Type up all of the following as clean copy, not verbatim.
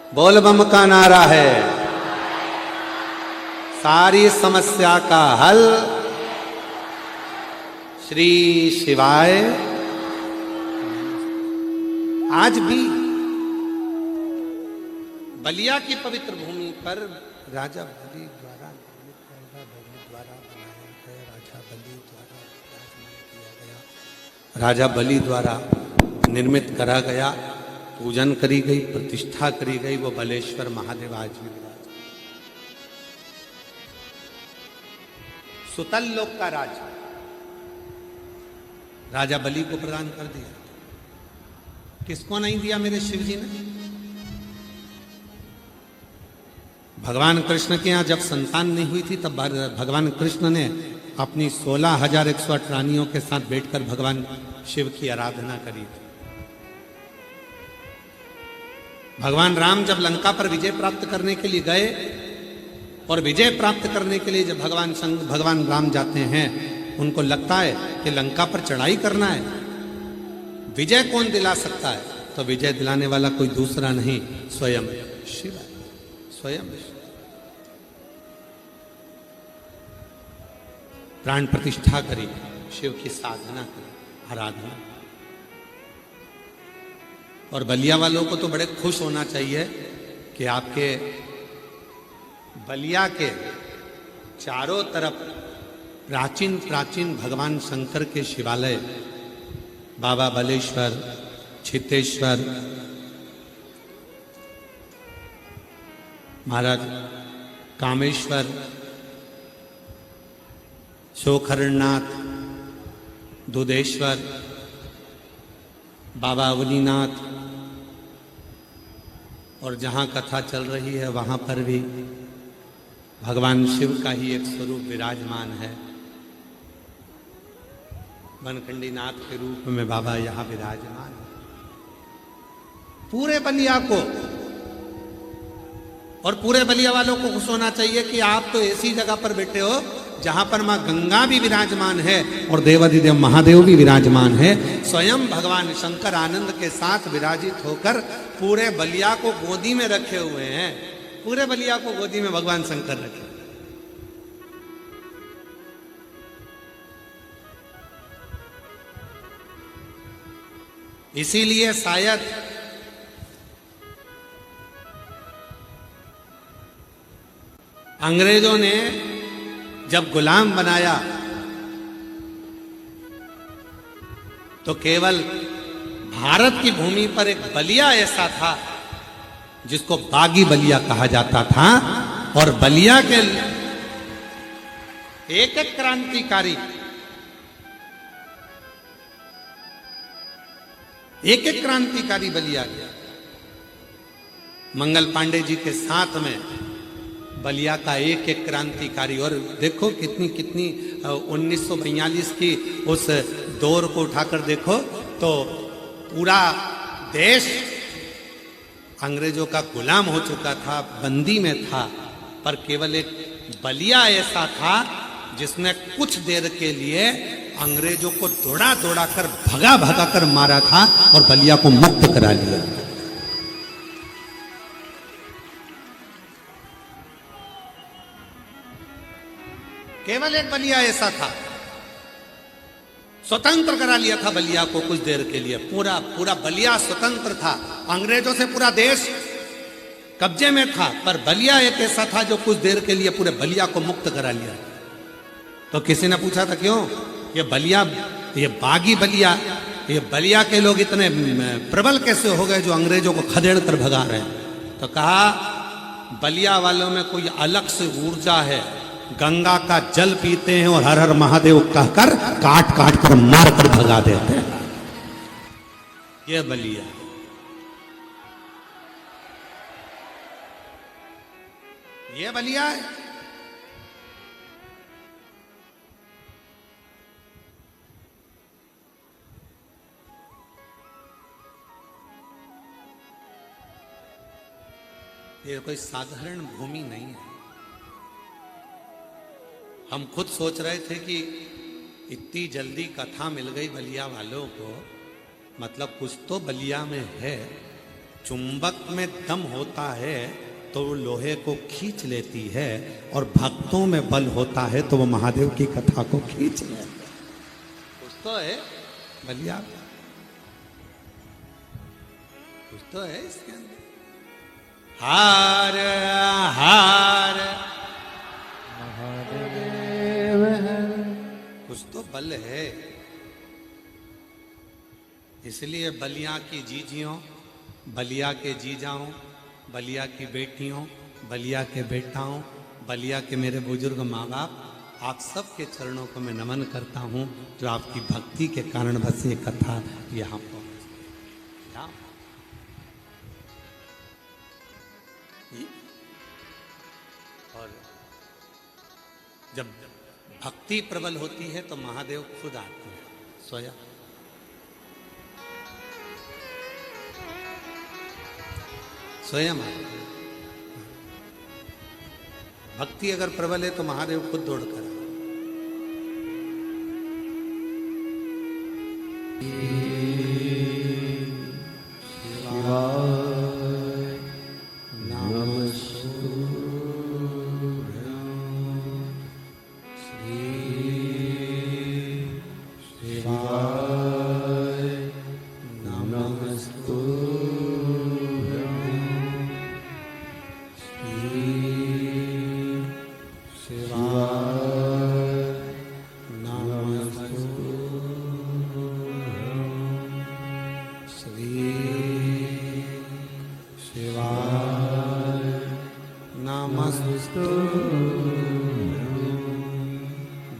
बोल बम का नारा है, सारी समस्या का हल श्री शिवाय। आज भी बलिया की पवित्र भूमि पर राजा बलि द्वारा बनाया गया, राजा बलि द्वारा किया गया, राजा बलि द्वारा निर्मित करा गया, पूजन करी गई, प्रतिष्ठा करी गई वो बलेश्वर महादेव आज भी विराज। सुतल लोक का राज राजा बलि को प्रदान कर दिया। किसको नहीं दिया मेरे शिव जी ने? भगवान कृष्ण के यहां जब संतान नहीं हुई थी तब भगवान कृष्ण ने अपनी 16,108 रानियों के साथ बैठकर भगवान शिव की आराधना करी थी। भगवान राम जब लंका पर विजय प्राप्त करने के लिए गए और विजय प्राप्त करने के लिए जब भगवान राम जाते हैं, उनको लगता है कि लंका पर चढ़ाई करना है, विजय कौन दिला सकता है? तो विजय दिलाने वाला कोई दूसरा नहीं, स्वयं शिव है, स्वयं शिव। प्राण प्रतिष्ठा करी, शिव की साधना करी, आराधना। और बलिया वालों को तो बड़े खुश होना चाहिए कि आपके बलिया के चारों तरफ प्राचीन प्राचीन भगवान शंकर के शिवालय, बाबा बलेश्वर, छितेश्वर, महाराज कामेश्वर, शोखरनाथ, दुधेश्वर, बाबा अवनीनाथ, और जहाँ कथा चल रही है वहाँ पर भी भगवान शिव का ही एक स्वरूप विराजमान है। वनखंडी नाथ के रूप में बाबा यहाँ विराजमान है। पूरे बलिया को और पूरे बलिया वालों को खुश होना चाहिए कि आप तो ऐसी जगह पर बैठे हो जहां पर मां गंगा भी विराजमान है और देवाधिदेव महादेव भी विराजमान है। स्वयं भगवान शंकर आनंद के साथ विराजित होकर पूरे बलिया को गोदी में रखे हुए हैं। पूरे बलिया को गोदी में भगवान शंकर रखे। इसीलिए शायद अंग्रेजों ने जब गुलाम बनाया तो केवल भारत की भूमि पर एक बलिया ऐसा था जिसको बागी बलिया कहा जाता था, और बलिया के एक एक क्रांतिकारी, एक एक क्रांतिकारी बलिया गया। मंगल पांडे जी के साथ में बलिया का एक एक क्रांतिकारी। और देखो कितनी कितनी 1942 की उस दौर को उठाकर देखो तो पूरा देश अंग्रेजों का गुलाम हो चुका था, बंदी में था, पर केवल एक बलिया ऐसा था जिसने कुछ देर के लिए अंग्रेजों को दौड़ा दौड़ा कर भगा भगा कर मारा था और बलिया को मुक्त करा लिया। केवल एक बलिया ऐसा था, स्वतंत्र करा लिया था बलिया को कुछ देर के लिए। पूरा पूरा बलिया स्वतंत्र था, अंग्रेजों से पूरा देश कब्जे में था, पर बलिया एक ऐसा था जो कुछ देर के लिए पूरे बलिया को मुक्त करा लिया। तो किसी ने पूछा था क्यों ये बलिया, ये बागी बलिया, ये बलिया के लोग इतने प्रबल कैसे हो गए जो अंग्रेजों को खदेड़ कर भगा रहे हैं? तो कहा बलिया वालों में कोई अलग से ऊर्जा है, गंगा का जल पीते हैं और हर हर महादेव कहकर काट काट कर मार कर भगा देते हैं। ये बलिया, ये बलिया है। ये कोई साधारण भूमि नहीं है। हम खुद सोच रहे थे कि इतनी जल्दी कथा मिल गई बलिया वालों को, मतलब कुछ तो बलिया में है। चुंबक में दम होता है तो वो लोहे को खींच लेती है, और भक्तों में बल होता है तो वो महादेव की कथा को खींच लेती है। कुछ तो है बलिया, कुछ तो है इसके अंदर। हार हार कुछ तो बल है। इसलिए बलिया की जीजियों, बलिया के जीजाओं, बलिया की बेटियों, बलिया के बेटाओं, बलिया के मेरे बुजुर्ग माँ बाप, आप सबके चरणों को मैं नमन करता हूँ, जो आपकी भक्ति के कारण बस ये कथा यहाँ पर। और जब भक्ति प्रबल होती है तो महादेव खुद आते हैं स्वयं। स्वयं आते हैं। भक्ति अगर प्रबल है तो महादेव खुद दौड़ कर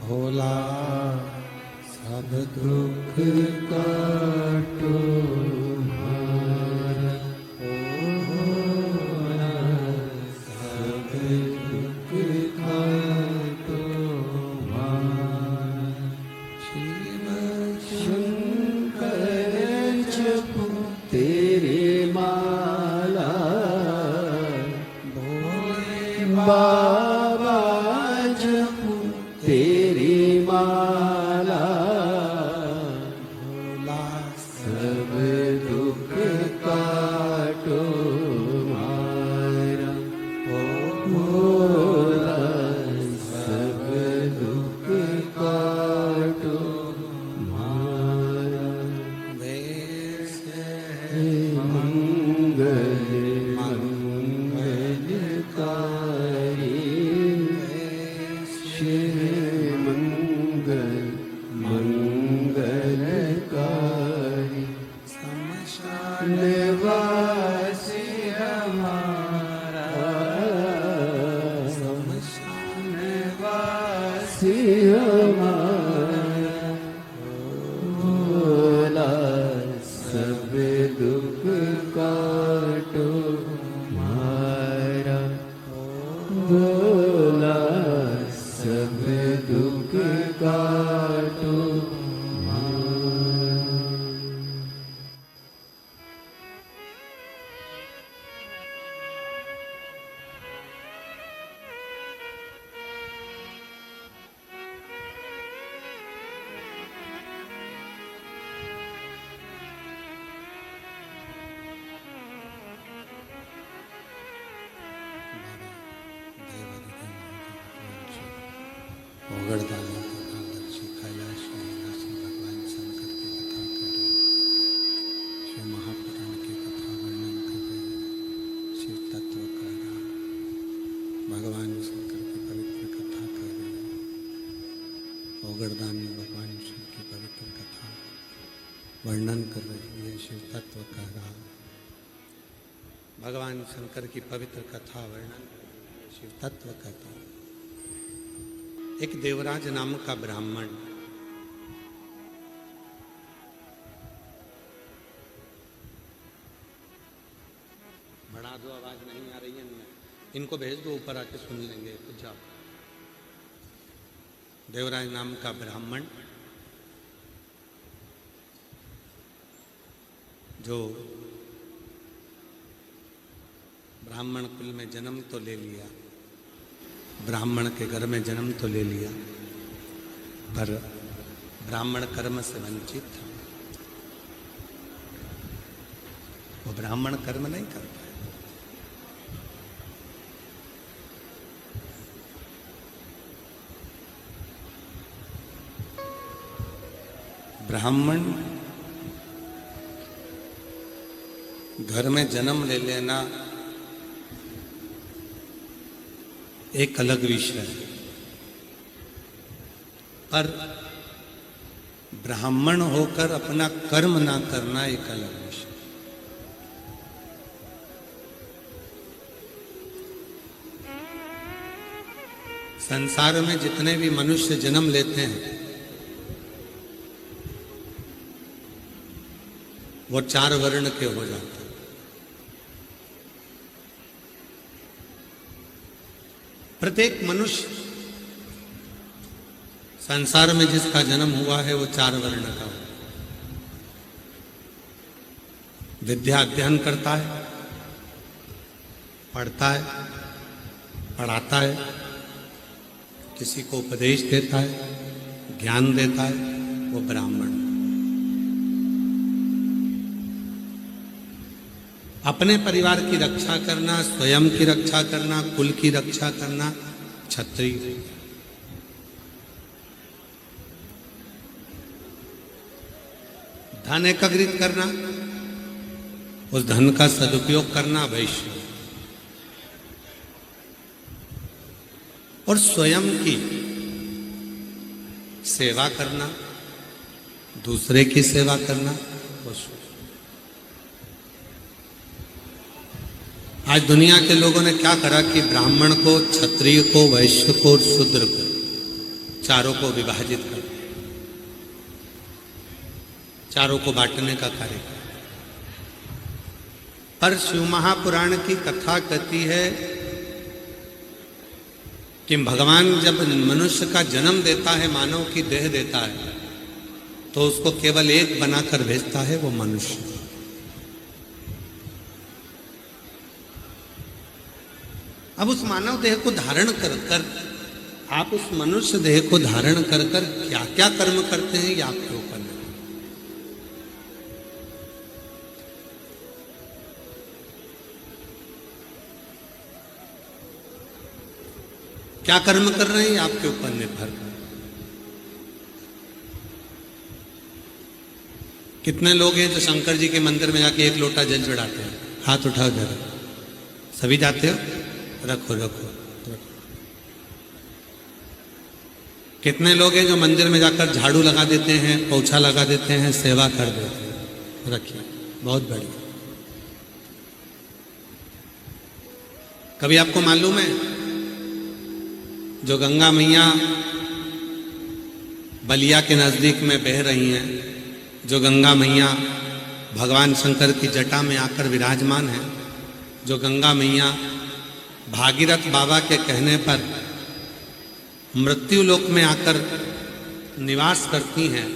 भोला सब दुख काटो हमारा, भोला सब दुख काटो हमारा। शिव शंकर जपो तेरे माला, भोले बाबा जपो तेरी माला, भोला सब दुख काटो हमारा, भोला सब दुख काटो हमारा। वैसे मंगल मंगलकारी, मंगलकारी, शमशान वासी हमारा, शमशान वासी हमारा, भोला सब दुख काटो हमारा, भोला सब दुख काटो हमारा। ओगड़दानी तथादर्शी कैलाश निवासी भगवान शंकर की कथा कर रहे, शिव महापुराण की कथा वर्णन कर रहे, शिव तत्व कर रहा, भगवान शंकर की पवित्र कथा कर रहे, ओगड़दानी भगवान शिव की पवित्र कथा वर्णन कर रही है, शिव तत्व कह रहा, भगवान शंकर की पवित्र कथा वर्णन कर रही है, शिव तत्व कहता है। एक देवराज नाम का ब्राह्मण बढ़ा दो, आवाज नहीं आ रही है, इनको भेज दो ऊपर आके सुन लेंगे तो जाओ। देवराज नाम का ब्राह्मण जो ब्राह्मण कुल में जन्म तो ले लिया, ब्राह्मण के घर में जन्म तो ले लिया, पर ब्राह्मण कर्म से वंचित था। वो ब्राह्मण कर्म नहीं करता। ब्राह्मण घर में जन्म ले लेना एक अलग विषय है, पर ब्राह्मण होकर अपना कर्म ना करना एक अलग विषय। संसार में जितने भी मनुष्य जन्म लेते हैं वो 4 वर्ण के हो जाते हैं। प्रत्येक मनुष्य संसार में जिसका जन्म हुआ है वो 4 वर्ण का हो। विद्या अध्ययन करता है, पढ़ता है, पढ़ाता है, किसी को उपदेश देता है, ज्ञान देता है, वो ब्राह्मण। अपने परिवार की रक्षा करना, स्वयं की रक्षा करना, कुल की रक्षा करना क्षत्रिय। धन एकत्रित करना, उस धन का सदुपयोग करना वैश्य। और स्वयं की सेवा करना, दूसरे की सेवा करना वो शूद्र। आज दुनिया के लोगों ने क्या करा कि ब्राह्मण को, क्षत्रिय को, वैश्य को और शूद्र को, 4 को विभाजित कर दिया, 4 को बांटने का कार्य किया। पर शिव महापुराण की कथा कहती है कि भगवान जब मनुष्य का जन्म देता है, मानव की देह देता है, तो उसको केवल एक बनाकर भेजता है, वो मनुष्य। अब उस मानव देह को धारण कर कर आप उस मनुष्य देह को धारण कर कर क्या क्या कर्म करते हैं ये आपके ऊपर है। क्या कर्म कर रहे हैं ये आपके ऊपर निर्भर है। कितने लोग हैं जो शंकर जी के मंदिर में जाके 1 लोटा जल चढ़ाते हैं? हाथ उठाओ जरा। सभी जाते हो? रखो रखो रखो। कितने लोग हैं जो मंदिर में जाकर झाड़ू लगा देते हैं, पोछा लगा देते हैं, सेवा कर देते हैं? रखिए, बहुत बढ़िया। कभी आपको मालूम है जो गंगा मैया बलिया के नजदीक में बह रही हैं, जो गंगा मैया भगवान शंकर की जटा में आकर विराजमान है, जो गंगा मैया भागीरथ बाबा के कहने पर मृत्यु लोक में आकर निवास करती हैं।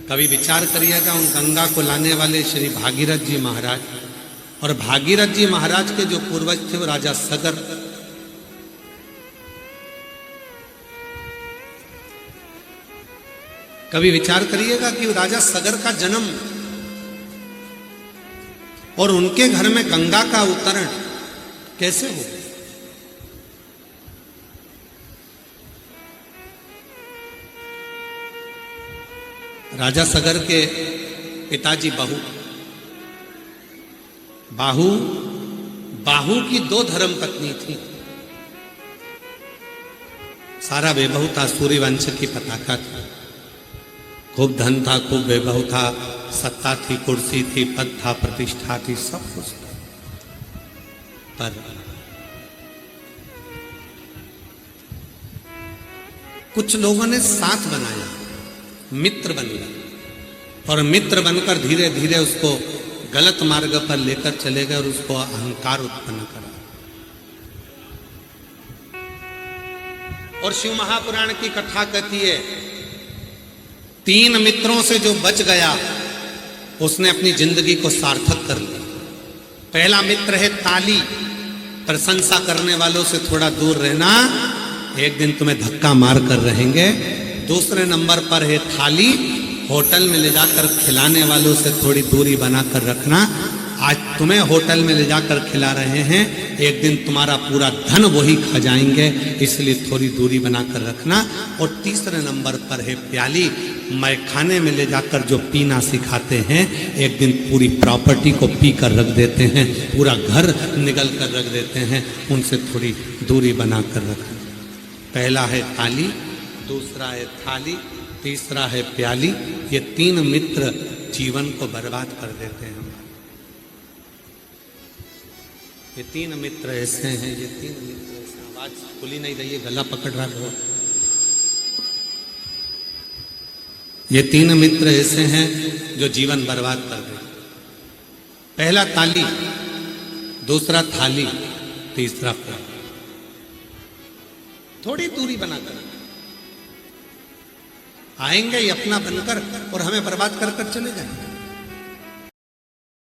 कभी विचार करिएगा उन गंगा को लाने वाले श्री भागीरथ जी महाराज, और भागीरथ जी महाराज के जो पूर्वज थे वो राजा सगर। कभी विचार करिएगा कि वो राजा सगर का जन्म और उनके घर में गंगा का अवतरण कैसे हो? राजा सगर के पिताजी बाहू की 2 धर्म पत्नी थी। सारा वैभव था, सूर्यवंश की पताका थी, खूब धन था, खूब वैभव था, सत्ता थी, कुर्सी थी, पद था, प्रतिष्ठा थी, सब कुछ था। पर कुछ लोगों ने साथ बनाया, मित्र बन गया, और मित्र बनकर धीरे धीरे उसको गलत मार्ग पर लेकर चले गए और उसको अहंकार उत्पन्न करा। और शिव महापुराण की कथा कहती है 3 मित्रों से जो बच गया उसने अपनी जिंदगी को सार्थक कर लिया। पहला मित्र है ताली, प्रशंसा करने वालों से थोड़ा दूर रहना, एक दिन तुम्हें धक्का मार कर रहेंगे। दूसरे नंबर पर है थाली, होटल में ले जाकर खिलाने वालों से थोड़ी दूरी बनाकर रखना, आज तुम्हें होटल में ले जाकर खिला रहे हैं, एक दिन तुम्हारा पूरा धन वही खा जाएंगे, इसलिए थोड़ी दूरी बनाकर रखना। और तीसरे नंबर पर है प्याली, मैं खाने में ले जाकर जो पीना सिखाते हैं, एक दिन पूरी प्रॉपर्टी को पी कर रख देते हैं, पूरा घर निगल कर रख देते हैं, उनसे थोड़ी दूरी बनाकर रखना। पहला है ताली, दूसरा है थाली, तीसरा है प्याली। ये तीन मित्र जीवन को बर्बाद कर देते हैं। ये तीन मित्र ऐसे हैं, ये तीन मित्र ऐसे, आवाज खुली नहीं रही है, गला पकड़ रहा है। ये तीन मित्र ऐसे हैं जो जीवन बर्बाद कर देते। पहला ताली, दूसरा थाली, तीसरा प्याली। थोड़ी दूरी बनाकर आएंगे ये अपना बनकर और हमें बर्बाद कर कर चले जाएंगे।